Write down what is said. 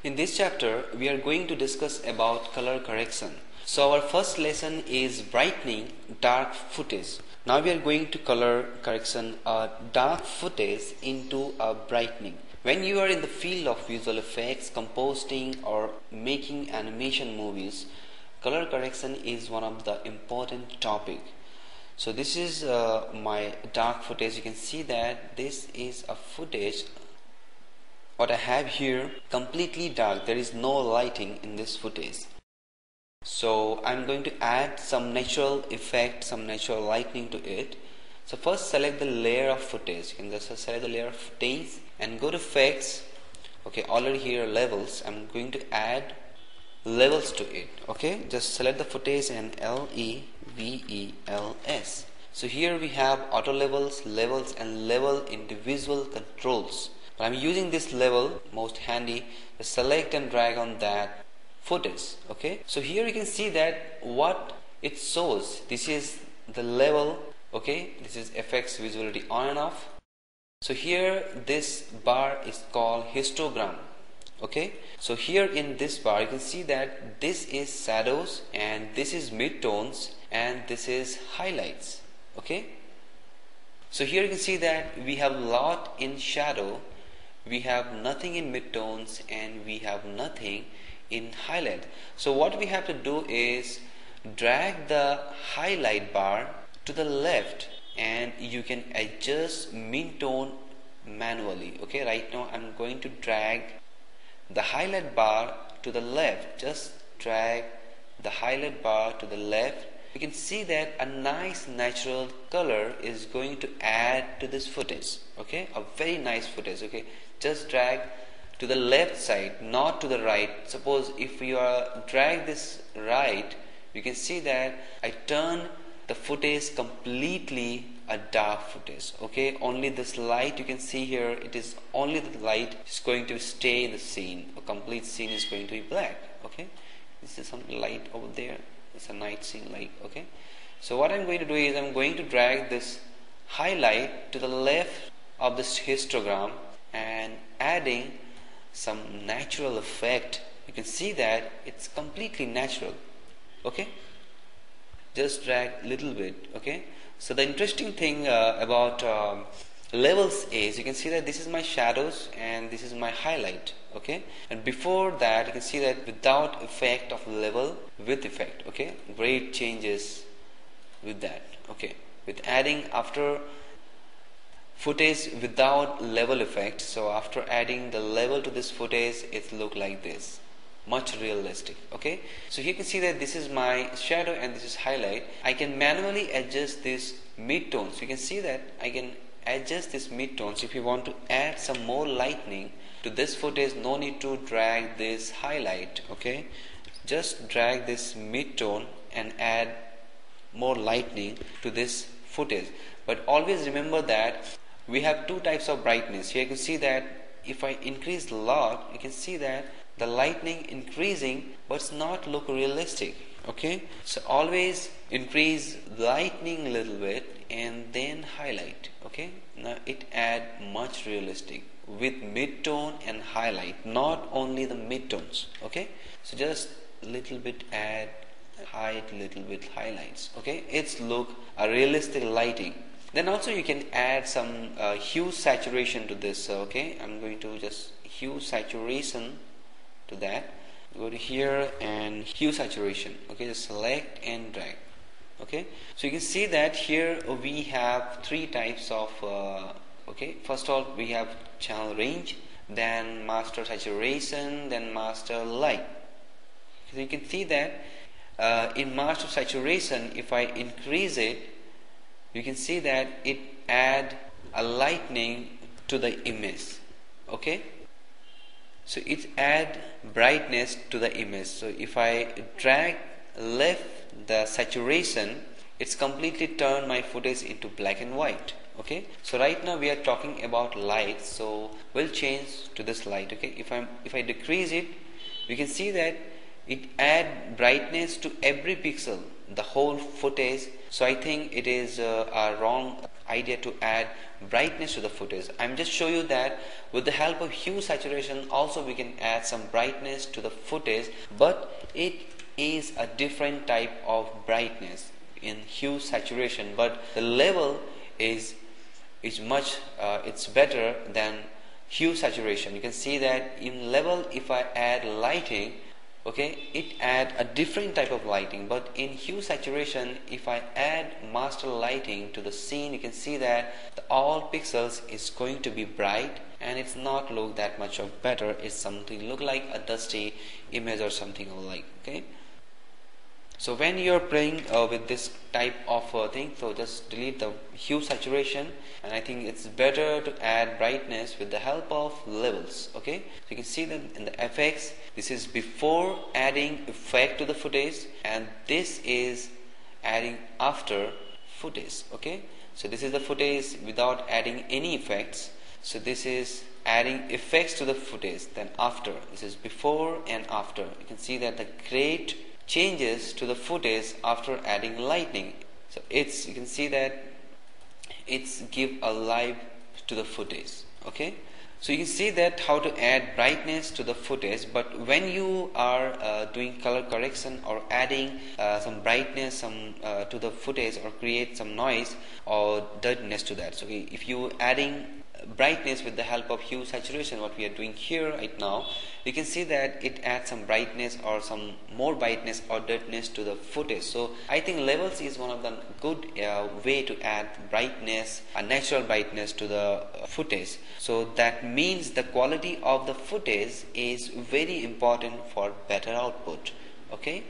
In this chapter, we are going to discuss about color correction. So our first lesson is brightening dark footage. Now we are going to color correction a dark footage into a brightening. When you are in the field of visual effects, composting or making animation movies, color correction is one of the important topic. So this is my dark footage. You can see that this is a footage. What I have here completely dark. There is no lighting in this footage. So I'm going to add some natural effect, some natural lighting to it. So first select the layer of footage. You can just select the layer of footage and go to effects. Okay, already here levels. I'm going to add levels to it. Okay, just select the footage and LEVELS. So here we have auto levels, levels and level individual controls. But I'm using this level most handy. Just select and drag on that footage. Okay, so here you can see that what it shows. This is the level. Okay, this is effects visibility on and off. So here this bar is called histogram. Okay, so here in this bar you can see that this is shadows and this is midtones and this is highlights. Okay, so here you can see that we have a lot in shadow, we have nothing in midtones, and we have nothing in highlight. So what we have to do is drag the highlight bar to the left and you can adjust midtone manually. Okay, right now I'm going to drag the highlight bar to the left. Just drag the highlight bar to the left. You can see that a nice natural color is going to add to this footage. Okay, a very nice footage. Okay, just drag to the left side, not to the right. Suppose if you drag this right, you can see that I turn the footage completely a dark footage. Okay, only this light you can see here, it is only the light is going to stay in the scene. A complete scene is going to be black. Okay, this is some light over there. It's a night scene light. Okay, so what I'm going to do is I'm going to drag this highlight to the left of this histogram and adding some natural effect. You can see that it's completely natural. Okay, just drag little bit. Okay, so the interesting thing about levels is you can see that this is my shadows and this is my highlight. Okay, and before that you can see that without effect of level, with effect. Okay, great changes with that. Okay, with adding after footage without level effect, so after adding the level to this footage, it look like this, much realistic. Okay, so you can see that this is my shadow and this is highlight. I can manually adjust this midtones. So you can see that I can adjust this midtones. If you want to add some more lightning to this footage, no need to drag this highlight. Okay, just drag this midtone and add more lightning to this footage. But always remember that we have two types of brightness. Here you can see that if I increase a lot, you can see that the lightning increasing but it's not look realistic. Okay, so always increase lightning a little bit and then highlight. Okay, now it add much realistic with midtone and highlight, not only the midtones. Okay, so just little bit add height, little bit highlights. Okay, it's look a realistic lighting. Then also you can add some hue saturation to this. Okay, I'm going to just hue saturation to that. Go to here and hue saturation. Okay, just select and drag. Okay, so you can see that here we have three types of okay, first of all we have channel range, then master saturation, then master light. So you can see that in master saturation, if I increase it, you can see that it add a lightning to the image. Okay, so it add brightness to the image. So if I drag left the saturation, it's completely turned my footage into black and white. Okay, so right now we are talking about light, so we'll change to this light. Okay, if I decrease it, you can see that it add brightness to every pixel, the whole footage. So I think it is a wrong idea to add brightness to the footage. I'm just show you that with the help of hue saturation also we can add some brightness to the footage, but it is a different type of brightness in hue saturation, but the level is much it's better than hue saturation. You can see that in level, if I add lighting, okay, it add a different type of lighting, but in hue saturation, if I add master lighting to the scene, you can see that all pixels is going to be bright and it's not look that much of better. It's something look like a dusty image or something like, okay. So when you're playing with this type of thing, so just delete the hue saturation, and I think it's better to add brightness with the help of levels. Okay, so you can see that in the effects, this is before adding effect to the footage, and this is adding after footage. Okay, so this is the footage without adding any effects. So this is adding effects to the footage. Then after, this is before and after. You can see that the great changes to the footage after adding lighting. So you can see that it's give a life to the footage. Okay, so you can see that how to add brightness to the footage, but when you are doing color correction or adding some brightness to the footage or create some noise or dirtiness to that. So if you adding brightness with the help of hue saturation, what we are doing here right now, you can see that it adds some brightness or some more brightness or dirtiness to the footage. So I think levels is one of the good way to add brightness, a natural brightness to the footage. So that means the quality of the footage is very important for better output. Okay.